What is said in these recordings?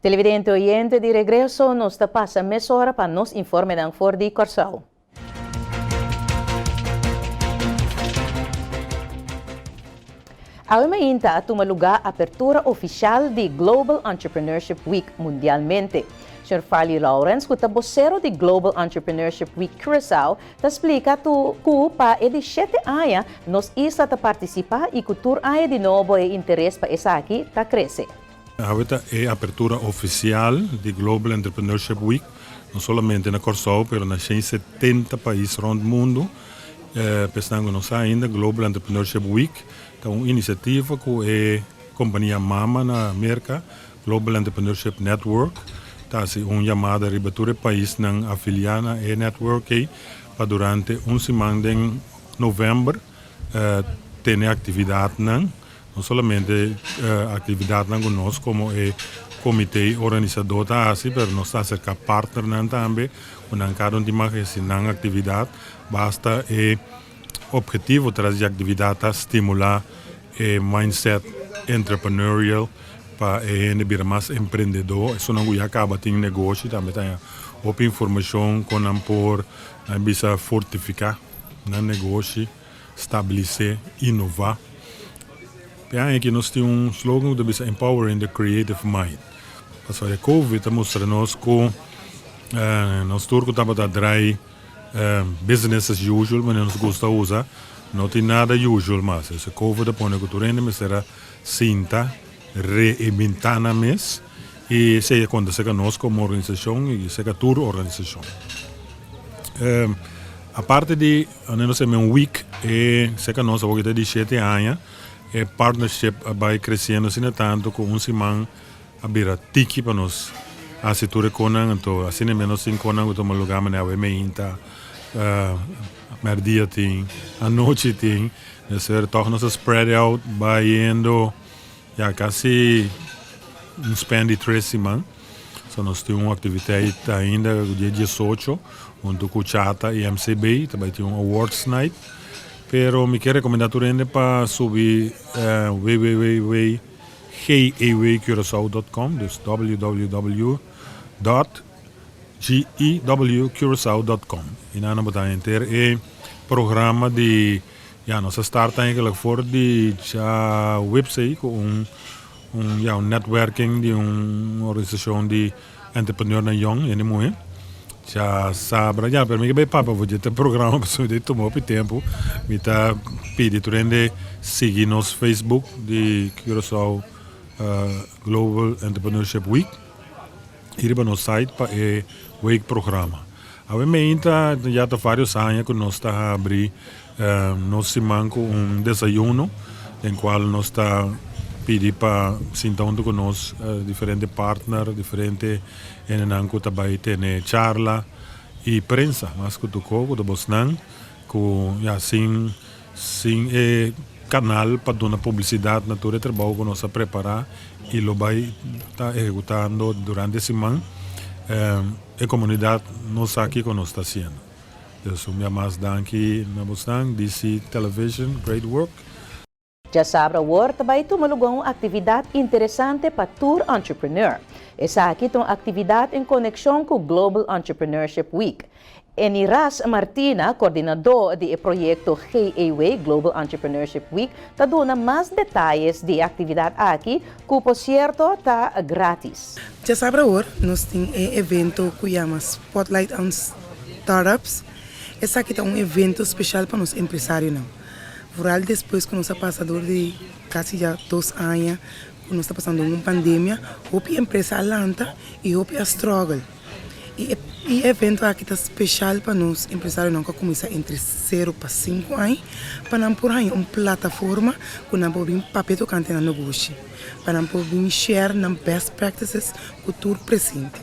Televidente oyente de regreso, nos pasa media hora para nos informe ng Sekshon di Korsou. Aumenta at tumaluga apertura oficial di Global Entrepreneurship Week mundialmente. Sr. Farley Lawrence, vocero di Global Entrepreneurship Week Korsou, explica que pa edi 7 anos nos isa ta participa e cultura aya de novo e interesse pa essa aqui ta cresce. Esta é a apertura oficial de Global Entrepreneurship Week, não somente na Korsou, mas em 70 países rond o mundo. Pensando nós ainda Global Entrepreneurship Week, é uma iniciativa que é companhia mama na América, Global Entrepreneurship Network, tá se uma chamada ribatura país na afiliada e network para durante semana em novembro ter atividade não somente atividade conosco como é comitê organizador tá assim, mas nós está cerca partner não também, quando cada um de não atividade basta objetivo trazer atividade a estimular mindset entrepreneurial para vir mais empreendedor. Isso não acaba tem negócio também tem outra informação com por bisa fortificar no negócio, estabelecer, inovar. E aqui nós temos slogan que bisa empowering the creative mind. Passou a Covid mostra-nos que nós turco estamos a drive business as usual, mas nós gosta usar. Não tem nada usual mais. Se Covid põe que tu rende, mas será cinta reinventar na mês e se acontece conosco como organização e se a tour organização. A parte de nós temos week se que nós vamos ter de 7 anos partnership vai crescendo assim tanto com semana a bira tiki para nós a setor econômico então assim menos sem econômico então lugar mas é meinta merdia tem a noite tem ser toch nos spread out vai indo já quase span de 3 semanas so nós temos uma atividade ainda dia 18 junto com Chata e MCB também tem um awards night pero me quero recomendar para subir www.gewkorsou.com dus www.gewkorsou.com e na botar ter programa de nós start eigenlijk voor die website com networking de organização de entrepreneur na young e muito já sabe já para mim que papa vou ter programa para de tomar o tempo me tá pedindo rende seguir nos Facebook de Korsou Global Entrepreneurship Week e para no site para week programa a meinta já tá vários anos que nós está abrir nós manco desayuno em qual nós está pedir para sentar junto com nós diferentes partners, diferentes enananco também tem charla e prensa, mas que tocou do Bosnan, com sim canal para dar publicidade na todo o trabalho que nós preparar e lo vai estar executando durante a semana a comunidade nós aqui que nós está fazendo. Então, mais danke na Bosnan, DC Television, great work. Já sabe agora também tumalugong atividade interessante para tour entrepreneur. Essa aqui é uma atividade em conexão com o Global Entrepreneurship Week. Eniras Martina, coordenador do projeto GAWay Global Entrepreneurship Week, está dando mais detalhes de atividade aqui, que por certo está grátis. Já sabe agora, nós temos um evento que chama Spotlight on Startups. Esse aqui é um evento especial para os empresários. Rural depois que nós passamos de quase já 2 anos, que nós estamos passando uma pandemia, houve empresa alanta e houve a struggle. E o evento aqui está especial para nós empresários não que começa entre 0 para 5 anos, para não por aí uma plataforma que não pode papel tocante no negócio, para não pode share nas best practices cultura presente.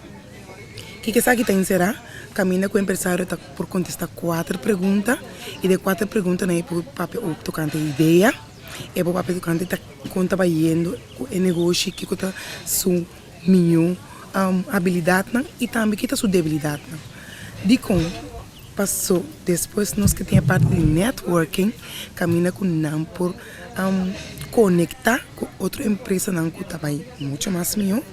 O que essa aqui tem será? Caminha com o empresário por contestar 4 perguntas e de 4 perguntas não é por papel tocante ideia é por papel tocante tá conta trabalhando o negócio que está sua minha habilidade e também que está sua debilidade de como passou depois nós que tem a parte de networking caminha com não por conectar com outra empresa não que trabalha muito mais melhor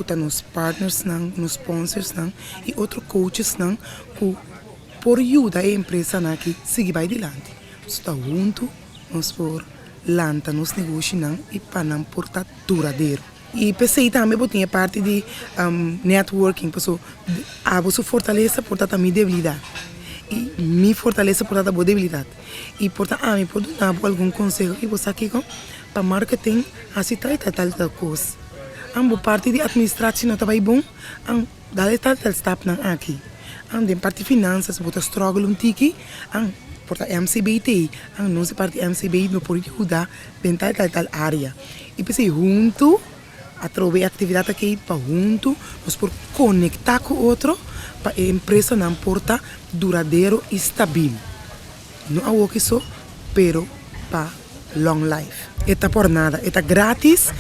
kuta nos partners nang, nos sponsors nang, e outros coaches nang, que por ajuda a empresa na que siga vai adiante. Nós está junto, nós por lanta nos negócios nang e para não portar duradouro. E pensei também que tinha parte de networking, pessoal, a você fortaleza portar a minha debilidade. E me fortaleza portar a boa debilidade. E portar a mim pode dar algum conselho e você aqui com para marketing assim tal coisa. Ambo parte de administração não está bom, dá tal step não aqui. De parte de finanças, bota struggle tiki, porta MCBT, não se parte MCBT não pode ajudar em tal área. E pensei junto através da atividade aqui para junto, nós por conectar com o outro, para a empresa não porta duradouro e estável. Não é o que só, pero para long life. Está por nada, está grátis,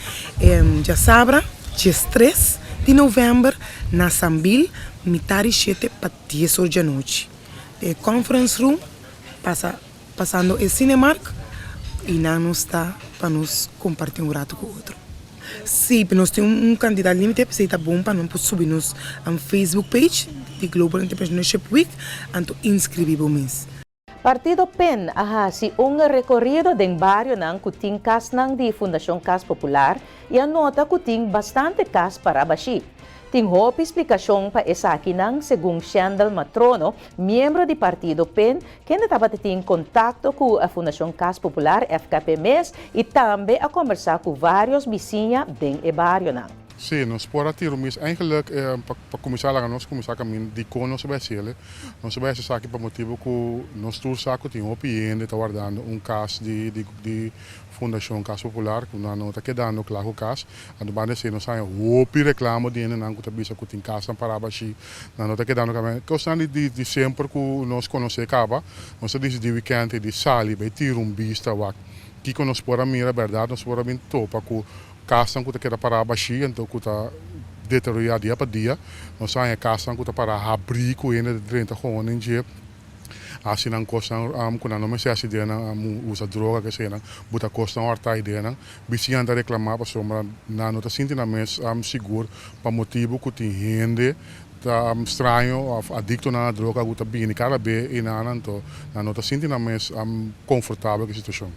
já sabe, dia 3 de novembro, na Sambil, metade 7 para 10 horas da noite. Conference room, passando o Cinemark, e não está para nos compartilhar um rato com o outro. Sim, nós temos candidato limite, porque está bom para não subir nos Facebook page de Global Entrepreneurship Week, então inscrever-nos. Partido PEN ahasi recorrido den barrio ng kuting kas ng di Fundación Kas Popular e anota kuting bastante kas para bashi. Ting hope explicação pa esaki ng según Shandal Matrono, miembro di Partido PEN, que nataba ting kontakto ku a Fundación Kas Popular FKP MES e tambe a conversar com vários vizinha den e barrio nang. Sim, nós por atiro, mas eigenlijk para começar lá nós começar caminho de como nós vai ser, nós vai ser aqui para motivo que nós todos saco tem opinião está guardando caso de Fundação Kas Popular que não está quedando claro o caso, a do banda se nós sai opi reclamo de não que tá bisa que tem casa para baixo, não está quedando caminho, questão de sempre que nós conhece acaba, nós diz de weekend de sali vai tirar vista wa que nós por a mira verdade nós por a bem topa que casa que está para baixo, então que está deteriorado dia para dia. Nós temos casa que está para abrir com ele de 30 anos em dia. Assim não custa, quando não me se acidente, usa droga que seja, buta custa horta ideia, bisi anda reclamar para sombra, não está sentindo mais seguro para motivo que tem gente tá estranho, adicto na droga, que está bem cada vez e não está sentindo mais confortável com a situação.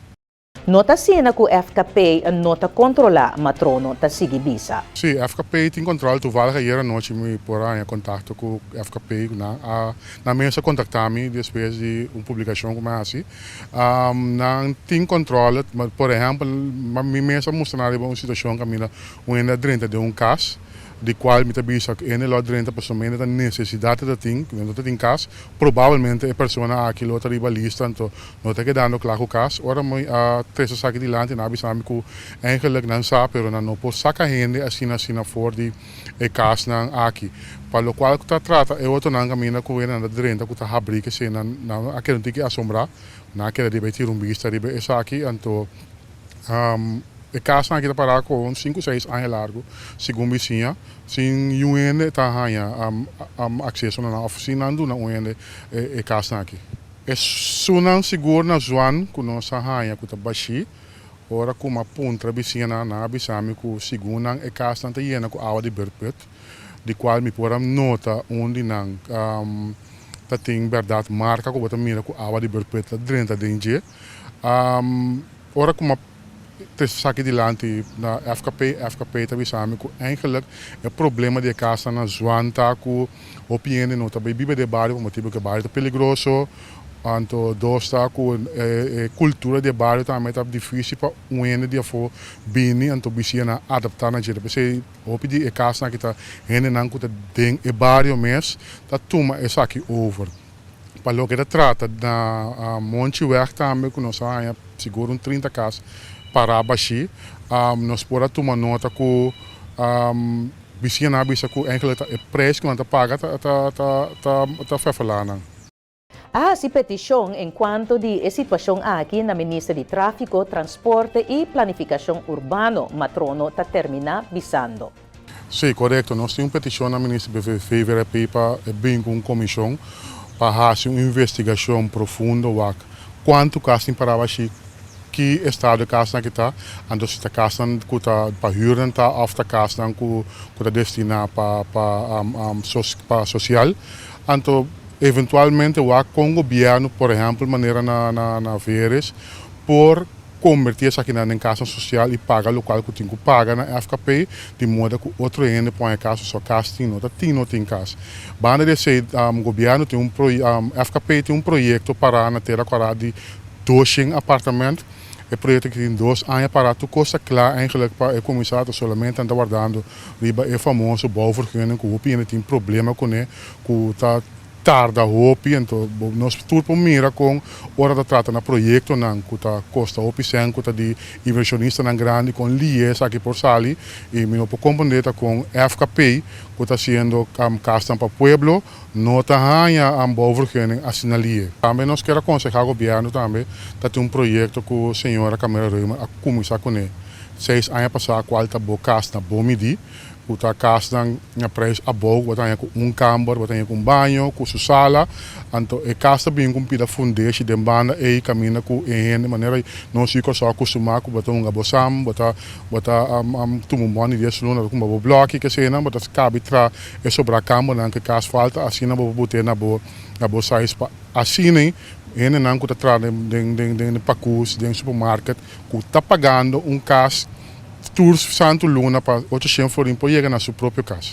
Nota sina ku FKP nota controla matrono ta sigi bisa. Sim, FKP tem controle. Toevallig hier à noite me porá em contato com FKP na mesa contactar-me depois de uma publicação como assim. Não tem controle, mas por exemplo, me mesa mostrar uma situação que mina ainda dentro de caso de qual me tabisa que ele lá dentro pessoalmente a necessidade de ting, quando tem caso, provavelmente a pessoa aqui lá está lista, então não está quedando claro o caso. Ora moi a três saque de lá, na bisami que eigenlijk não sabe, pero não pode sacar gente assim for de caso não aqui. Para o qual está trata é outro não caminha com ele na dentro que está abrir que se não aquele tem que assombrar, não aquele de tirar vista de essa aqui, então a casa aqui está parada com 5 ou 6 anos largo, segundo vizinha, sem UN está acesso na oficina do na UN a casa aqui. É sunan seguro na zona que nós arranha que está baixo, ora com uma ponta vizinha na bisami que segundo a casa está indo com água de berpet, de qual me podemos nota onde não tem verdade marca que bota mira com água de berpet dentro de inje, ora com uma saque de lante na FKP também sabe que eigenlijk o problema de casa na Zwanta que opinião não também vive de bairro por motivo que o bairro é perigoso, então dosta que cultura de bairro também é difícil para um dia for bem, então precisa na adaptar na jeito, porque opi de casa que está ainda não que tem o bairro mesmo, tá toma essa aqui over. Para o que trata na monte weg também que nós há seguro 30 casas para baixo, nós podemos tomar nota que vizinha na bisa que o preço que nós paga tá falando. Si petição enquanto de situação aqui na Ministra de Tráfico, Transporte e Planificação Urbano, Matrono, está termina bisando. Sim, correto. Nós temos uma petição na Ministra BVP para bem com uma comissão para fazer uma investigação profunda quanto caso para baixo que estado de casa que está, ando se casa que está para huren tá of ta casa que está destinada para social, ando eventualmente va com o governo, por exemplo, maneira na veres por convertir essa aqui na casa social e paga o local que tem que pagar na FKP, de modo que outro ende põe a casa só casa tem não casa. Banda de ser o governo tem FKP tem projeto para na terra de 200 apartamentos. O projeto que tem 2 anos para tu custa claro eigenlijk para começar somente a guardando riba é famoso bouwvergunning que o tem problema com ele que tá tarda hopi, então nós tudo mira com hora da trata na projeto não que tá custa hopi sem que tá de inversionista na grande com lies aqui por sali e me não compreender com FKP que tá sendo casa para pueblo não tá ganha bouwvergunning assinalie. Também nós quer aconselhar o governo também tá tem projeto com a senhora Câmara Rima a começar com ele 6 anos passar qual tá boa casa na boa medi a casa na preço a boa, botando com câmara, botando com banho, com sua sala, então a casa bem com pida fundeixa de banda e caminha com de maneira não se só acostumar com botar bosam, botar tumumani de luna com um bloco que seja, botar cabe tra é sobre a câmara que casa falta assim na botar na boa size assim nem não que tá de pacus de supermercado que tá pagando caso tours Santo Luna para 800 florin por chegar na sua própria casa.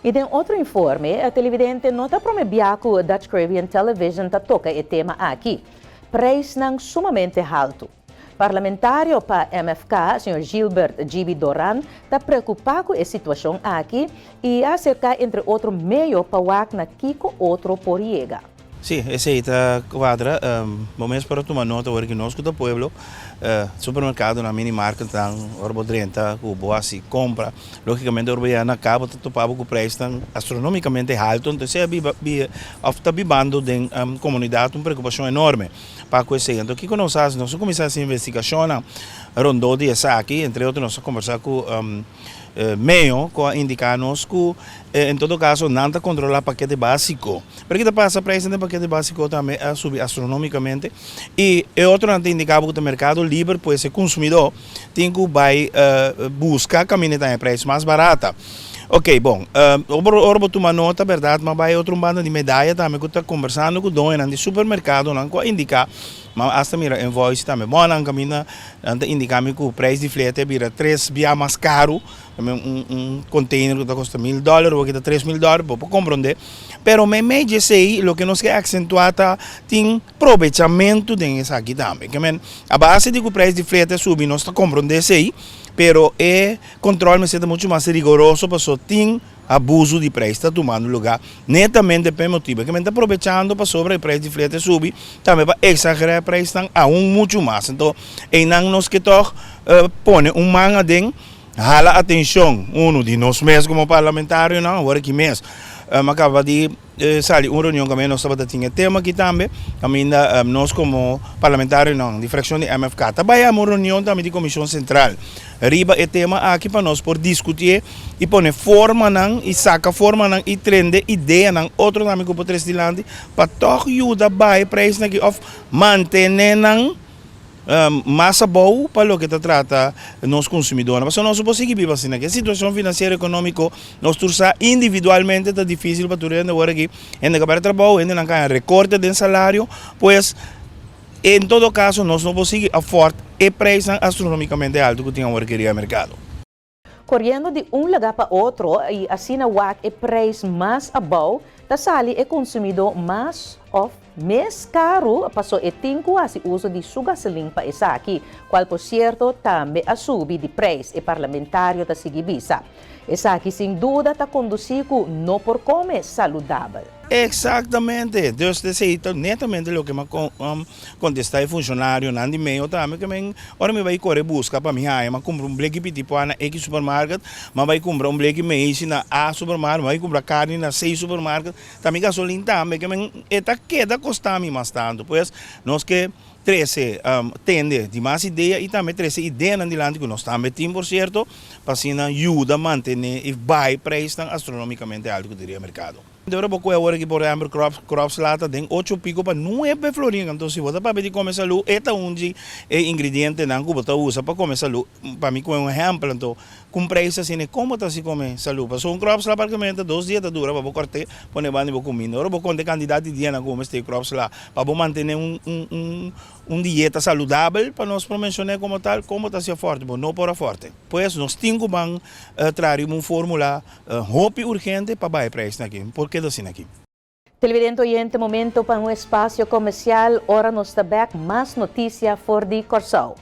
E tem outro informe, a televidente nota promebiar que o Dutch Caribbean Television toca o tema aqui. Preço não sumamente alto. Parlamentário para MFK, Sr. Gilbert Gibi Doran, está preocupado com a situação aqui e acerca entre outro meio para o na Kiko outro por chegar. Sim, esse aí está quadra. Momento para tomar nota agora que nós do pueblo, supermercado na mini market estão orbo 30, o boa se compra. Logicamente, o urbano acaba de topar com o preço astronomicamente alto, então se está bibando de comunidade uma preocupação enorme para com esse. Então, aqui nós começamos essa investigação, rondou de essa aqui, entre outros, nós conversamos com meio que indicar-nos que, em todo caso, não está controlar paquete básico. Porque passa preço do paquete básico também a subir astronomicamente. E outro não indicava que o mercado livre, pois o consumidor tem que buscar caminhar em preço mais barata. Ok, bom, eu tomar nota, verdade, mas vai outro bando de medalha também que está conversando com o dono de supermercado, não que indicar, mas hasta mira invoice também, bom, não camina, indicar que o preço de frete vira 3 vezes mais caro, container que custa $1,000 ou que está $3,000, para compreender. Pero me dice o que nós queremos acentuar tem aproveitamento dessa aqui também, que a base de que o preço de frete subir, nós está compreendendo isso aí. Pero o controle me sente muito mais rigoroso para só tem abuso de preço, está tomando lugar netamente pelo motivo que me está aproveitando para sobre o preço de frete subir, também para exagerar o preço muito mais. Então, não nos que põe manga de hala atenção, de nós mesmos como parlamentário, não, agora que mesmo. Acaba de sair uma reunião que nós estamos tendo tema aqui também, ainda nós como parlamentários de fração de MFK, trabalhamos uma reunião também de comissão central. Riba é tema aqui para nós por discutir e pôr forma e saca forma e trende ideia outro nome que pode estar para toch ajuda a preço que of manter massa boa para o que trata nos consumidores. Mas nós não conseguimos assim, que a situação financeira e econômica nós torcer individualmente está difícil para tudo agora aqui. Ainda que para trabalho, ainda não tem recorte de salário, pois em todo caso nós não conseguimos afordar e preço astronomicamente alto que tem agora que no mercado. Correndo de lugar para outro e assim o preço mais abaixo, da sali é consumidor mais caro passou e tinco a uso de sua gasolina para essa aqui, qual por certo também a subir de preço e parlamentário da seguibisa. Essa aqui sem dúvida está conduzindo não por comer saudável. Exatamente, Deus deseja netamente o que me contestar o funcionário não de meio também que agora me vai correr busca para mim mas comprar bleque pitipo na X supermercado, mas vai comprar bleque mês na A supermercado, vai comprar carne na C supermercado, também gasolina também que está queda custar me mais tanto, pois nós que 13 tende de mais ideia e também 13 ideias na dilante que nós também temos por certo para assim ajuda a manter e vai preço astronomicamente alto que diria o mercado. Agora vou agora que por exemplo crops lata tem 8 pico para 9 florinhas, então se você para pedir começar lu eta onde é ingrediente não que você usa para começar lu para mim como um exemplo então com preço assim como tá se come salu para um crops lá praticamente 2 dias dura para cortar pôr bani vou comendo agora vou contar quantidade de dia na como este crops lá para manter dieta saudável para nós promocionar como tal como tá se forte bom não para forte pois nós temos bang trazer uma fórmula hope urgente para baixar preço aqui porque assim aqui. Televidente oyente, momento para um espaço comercial. Ora nos tabak, mais notícia for di Korsou.